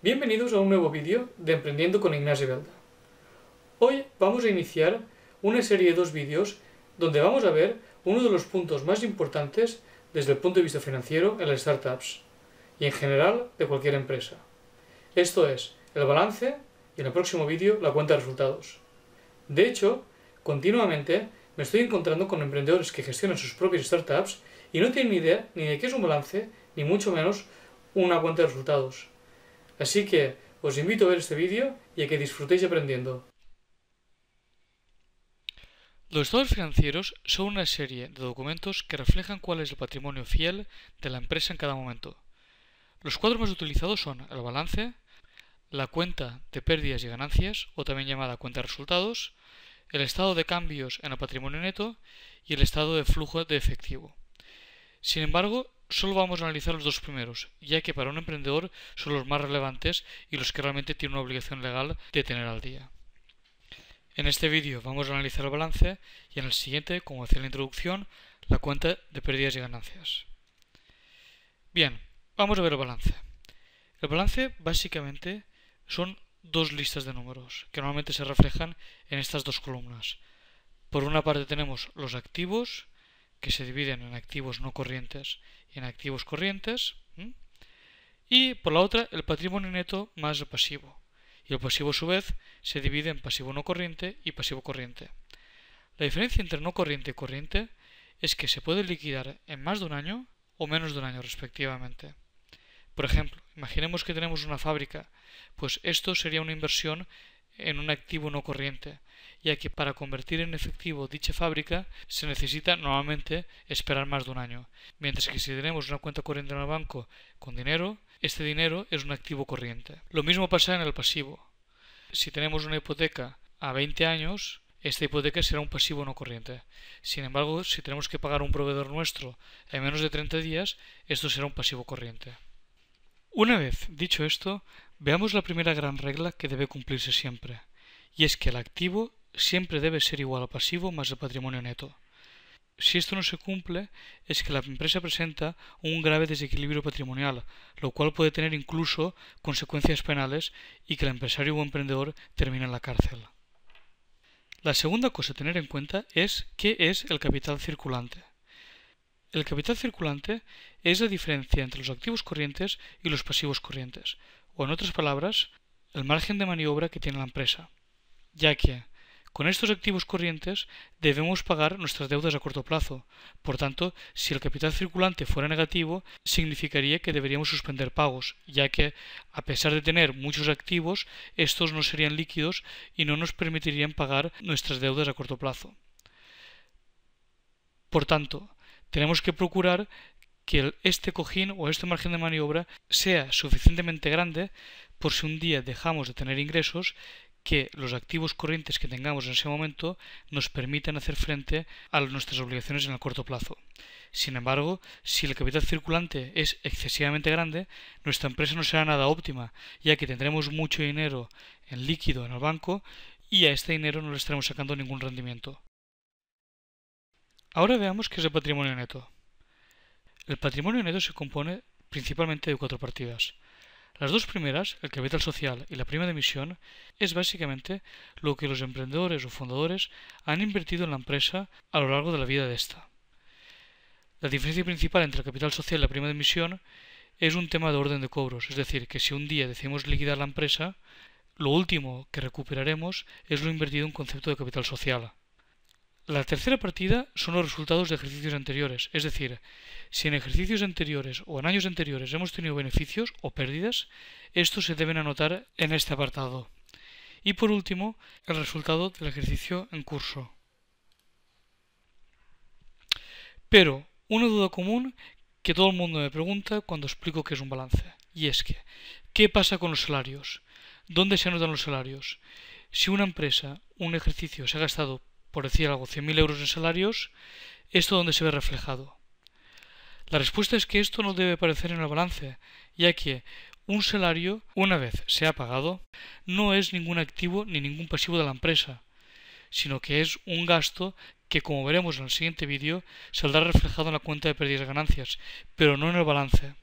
Bienvenidos a un nuevo vídeo de Emprendiendo con Ignasi Belda. Hoy vamos a iniciar una serie de 2 vídeos donde vamos a ver uno de los puntos más importantes desde el punto de vista financiero en las startups y en general de cualquier empresa. Esto es el balance y en el próximo vídeo la cuenta de resultados. De hecho, continuamente me estoy encontrando con emprendedores que gestionan sus propias startups y no tienen ni idea ni de qué es un balance, ni mucho menos una cuenta de resultados. Así que os invito a ver este vídeo y a que disfrutéis aprendiendo. Los estados financieros son una serie de documentos que reflejan cuál es el patrimonio fiel de la empresa en cada momento. Los cuadros más utilizados son el balance, la cuenta de pérdidas y ganancias, o también llamada cuenta de resultados, el estado de cambios en el patrimonio neto y el estado de flujo de efectivo. Sin embargo, solo vamos a analizar los dos primeros, ya que para un emprendedor son los más relevantes y los que realmente tienen una obligación legal de tener al día. En este vídeo vamos a analizar el balance y en el siguiente, como decía en la introducción, la cuenta de pérdidas y ganancias. Bien, vamos a ver el balance. El balance básicamente son dos listas de números que normalmente se reflejan en estas dos columnas. Por una parte tenemos los activos, que se dividen en activos no corrientes y en activos corrientes, y por la otra el patrimonio neto más el pasivo. Y el pasivo a su vez se divide en pasivo no corriente y pasivo corriente. La diferencia entre no corriente y corriente es que se puede liquidar en más de un año o menos de un año respectivamente. Por ejemplo, imaginemos que tenemos una fábrica, pues esto sería una inversión en un activo no corriente, ya que para convertir en efectivo dicha fábrica se necesita normalmente esperar más de un año, mientras que si tenemos una cuenta corriente en el banco con dinero, este dinero es un activo corriente. Lo mismo pasa en el pasivo. Si tenemos una hipoteca a 20 años, esta hipoteca será un pasivo no corriente. Sin embargo, si tenemos que pagar a un proveedor nuestro en menos de 30 días, esto será un pasivo corriente. Una vez dicho esto, veamos la primera gran regla que debe cumplirse siempre, y es que el activo siempre debe ser igual al pasivo más el patrimonio neto. Si esto no se cumple, es que la empresa presenta un grave desequilibrio patrimonial, lo cual puede tener incluso consecuencias penales y que el empresario o emprendedor termine en la cárcel. La segunda cosa a tener en cuenta es qué es el capital circulante. El capital circulante es la diferencia entre los activos corrientes y los pasivos corrientes, o en otras palabras, el margen de maniobra que tiene la empresa, ya que con estos activos corrientes debemos pagar nuestras deudas a corto plazo. Por tanto, si el capital circulante fuera negativo, significaría que deberíamos suspender pagos, ya que, a pesar de tener muchos activos, estos no serían líquidos y no nos permitirían pagar nuestras deudas a corto plazo. Por tanto, tenemos que procurar que este cojín o este margen de maniobra sea suficientemente grande por si un día dejamos de tener ingresos, que los activos corrientes que tengamos en ese momento nos permitan hacer frente a nuestras obligaciones en el corto plazo. Sin embargo, si el capital circulante es excesivamente grande, nuestra empresa no será nada óptima, ya que tendremos mucho dinero en líquido en el banco y a este dinero no le estaremos sacando ningún rendimiento. Ahora veamos qué es el patrimonio neto. El patrimonio neto se compone principalmente de 4 partidas. Las dos primeras, el capital social y la prima de emisión, es básicamente lo que los emprendedores o fundadores han invertido en la empresa a lo largo de la vida de esta. La diferencia principal entre el capital social y la prima de emisión es un tema de orden de cobros, es decir, que si un día decidimos liquidar la empresa, lo último que recuperaremos es lo invertido en concepto de capital social. La tercera partida son los resultados de ejercicios anteriores, es decir, si en ejercicios anteriores o en años anteriores hemos tenido beneficios o pérdidas, estos se deben anotar en este apartado. Y por último, el resultado del ejercicio en curso. Pero, una duda común que todo el mundo me pregunta cuando explico qué es un balance, y es que, ¿qué pasa con los salarios? ¿Dónde se anotan los salarios? Si una empresa, un ejercicio, se ha gastado, por decir algo, 100.000 euros en salarios, ¿esto dónde se ve reflejado? La respuesta es que esto no debe aparecer en el balance, ya que un salario, una vez se ha pagado, no es ningún activo ni ningún pasivo de la empresa, sino que es un gasto que, como veremos en el siguiente vídeo, saldrá reflejado en la cuenta de pérdidas y ganancias, pero no en el balance.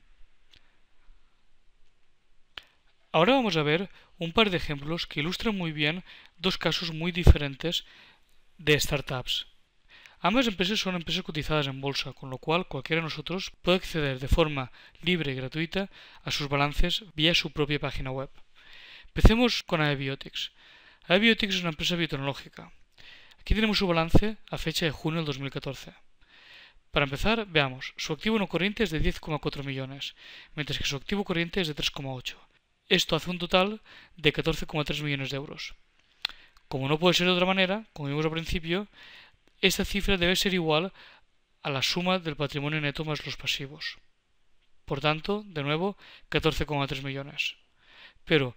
Ahora vamos a ver un par de ejemplos que ilustran muy bien dos casos muy diferentes de startups. Ambas empresas son empresas cotizadas en bolsa, con lo cual cualquiera de nosotros puede acceder de forma libre y gratuita a sus balances vía su propia página web. Empecemos con Aebiotics. Aebiotics es una empresa biotecnológica. Aquí tenemos su balance a fecha de junio del 2014. Para empezar, veamos, su activo no corriente es de 10,4 millones, mientras que su activo corriente es de 3,8. Esto hace un total de 14,3 millones de euros. Como no puede ser de otra manera, como vimos al principio, esta cifra debe ser igual a la suma del patrimonio neto más los pasivos. Por tanto, de nuevo, 14,3 millones. Pero,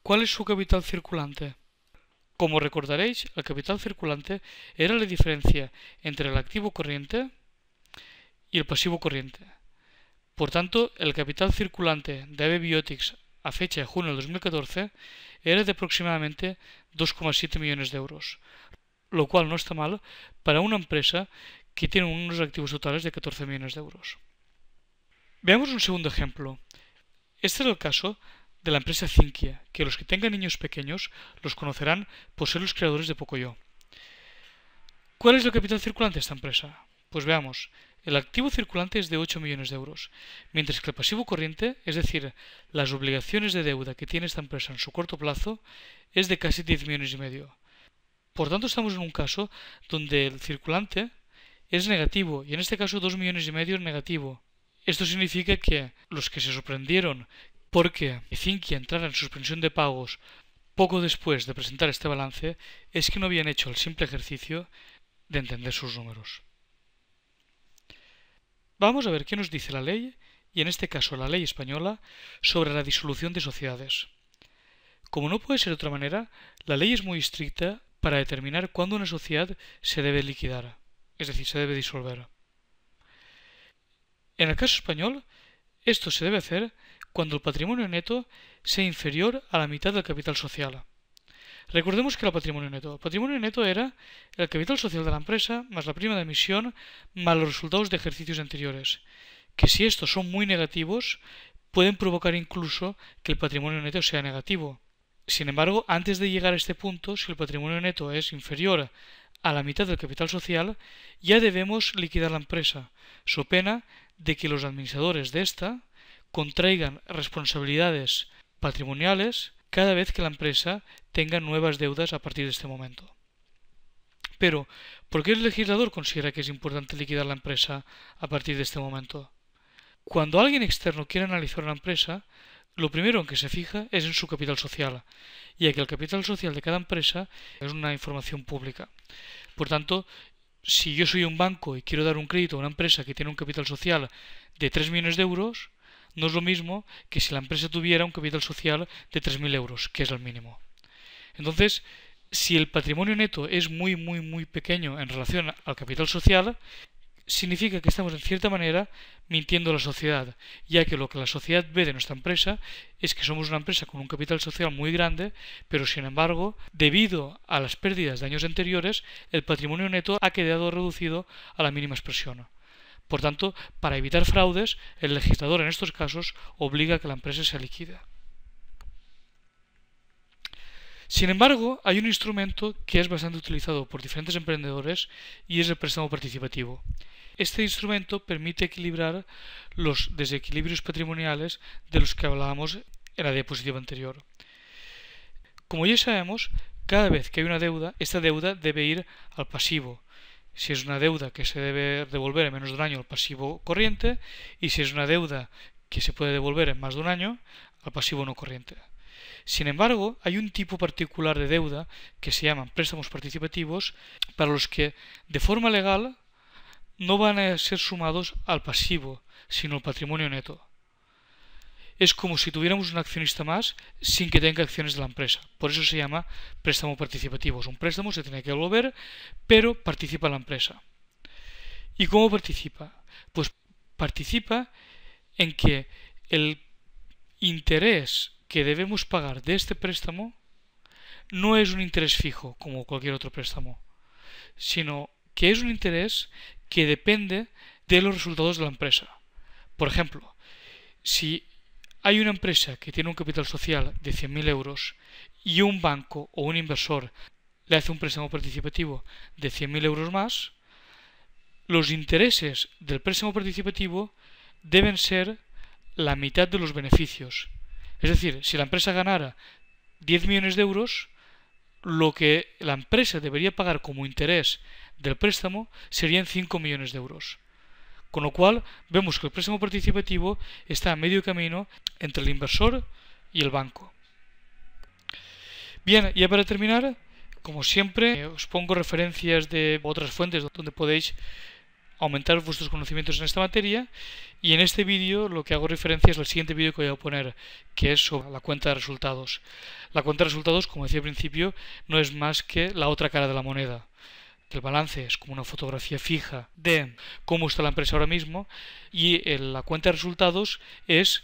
¿cuál es su capital circulante? Como recordaréis, el capital circulante era la diferencia entre el activo corriente y el pasivo corriente. Por tanto, el capital circulante de Aebiotics a fecha de junio del 2014 era de aproximadamente 2,7 millones de euros, lo cual no está mal para una empresa que tiene unos activos totales de 14 millones de euros. Veamos un segundo ejemplo. Este es el caso de la empresa Zinquia, que los que tengan niños pequeños los conocerán por ser los creadores de Pocoyo. ¿Cuál es el capital circulante de esta empresa? Pues veamos, el activo circulante es de 8 millones de euros, mientras que el pasivo corriente, es decir, las obligaciones de deuda que tiene esta empresa en su corto plazo, es de casi 10 millones y medio. Por tanto, estamos en un caso donde el circulante es negativo, y en este caso 2 millones y medio es negativo. Esto significa que los que se sorprendieron porque Zinquia entrara en suspensión de pagos poco después de presentar este balance es que no habían hecho el simple ejercicio de entender sus números. Vamos a ver qué nos dice la ley, y en este caso la ley española, sobre la disolución de sociedades. Como no puede ser de otra manera, la ley es muy estricta para determinar cuándo una sociedad se debe liquidar, es decir, se debe disolver. En el caso español, esto se debe hacer cuando el patrimonio neto sea inferior a la mitad del capital social. Recordemos que era patrimonio neto. El patrimonio neto era el capital social de la empresa más la prima de emisión más los resultados de ejercicios anteriores, que si estos son muy negativos pueden provocar incluso que el patrimonio neto sea negativo. Sin embargo, antes de llegar a este punto, si el patrimonio neto es inferior a la mitad del capital social, ya debemos liquidar la empresa, so pena de que los administradores de esta contraigan responsabilidades patrimoniales cada vez que la empresa tenga nuevas deudas a partir de este momento. Pero, ¿por qué el legislador considera que es importante liquidar la empresa a partir de este momento? Cuando alguien externo quiere analizar una empresa, lo primero en que se fija es en su capital social, ya que el capital social de cada empresa es una información pública. Por tanto, si yo soy un banco y quiero dar un crédito a una empresa que tiene un capital social de 3 millones de euros, no es lo mismo que si la empresa tuviera un capital social de 3.000 euros, que es el mínimo. Entonces, si el patrimonio neto es muy pequeño en relación al capital social, significa que estamos en cierta manera mintiendo a la sociedad, ya que lo que la sociedad ve de nuestra empresa es que somos una empresa con un capital social muy grande, pero sin embargo, debido a las pérdidas de años anteriores, el patrimonio neto ha quedado reducido a la mínima expresión. Por tanto, para evitar fraudes, el legislador en estos casos obliga a que la empresa se liquide. Sin embargo, hay un instrumento que es bastante utilizado por diferentes emprendedores y es el préstamo participativo. Este instrumento permite equilibrar los desequilibrios patrimoniales de los que hablábamos en la diapositiva anterior. Como ya sabemos, cada vez que hay una deuda, esta deuda debe ir al pasivo. Si es una deuda que se debe devolver en menos de un año, al pasivo corriente, y si es una deuda que se puede devolver en más de un año, al pasivo no corriente. Sin embargo, hay un tipo particular de deuda que se llaman préstamos participativos, para los que de forma legal no van a ser sumados al pasivo, sino al patrimonio neto. Es como si tuviéramos un accionista más sin que tenga acciones de la empresa. Por eso se llama préstamo participativo. Es un préstamo, se tiene que devolver, pero participa la empresa. ¿Y cómo participa? Pues participa en que el interés que debemos pagar de este préstamo no es un interés fijo, como cualquier otro préstamo, sino que es un interés que depende de los resultados de la empresa. Por ejemplo, si hay una empresa que tiene un capital social de 100.000 euros y un banco o un inversor le hace un préstamo participativo de 100.000 euros más, los intereses del préstamo participativo deben ser la mitad de los beneficios. Es decir, si la empresa ganara 10 millones de euros, lo que la empresa debería pagar como interés del préstamo serían 5 millones de euros. Con lo cual, vemos que el préstamo participativo está a medio camino entre el inversor y el banco. Bien, ya para terminar, como siempre, os pongo referencias de otras fuentes donde podéis aumentar vuestros conocimientos en esta materia, y en este vídeo lo que hago referencia es al siguiente vídeo que voy a poner, que es sobre la cuenta de resultados. La cuenta de resultados, como decía al principio, no es más que la otra cara de la moneda. El balance es como una fotografía fija de cómo está la empresa ahora mismo, y la cuenta de resultados es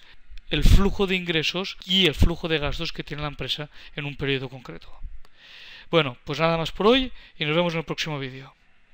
el flujo de ingresos y el flujo de gastos que tiene la empresa en un periodo concreto. Bueno, pues nada más por hoy y nos vemos en el próximo vídeo.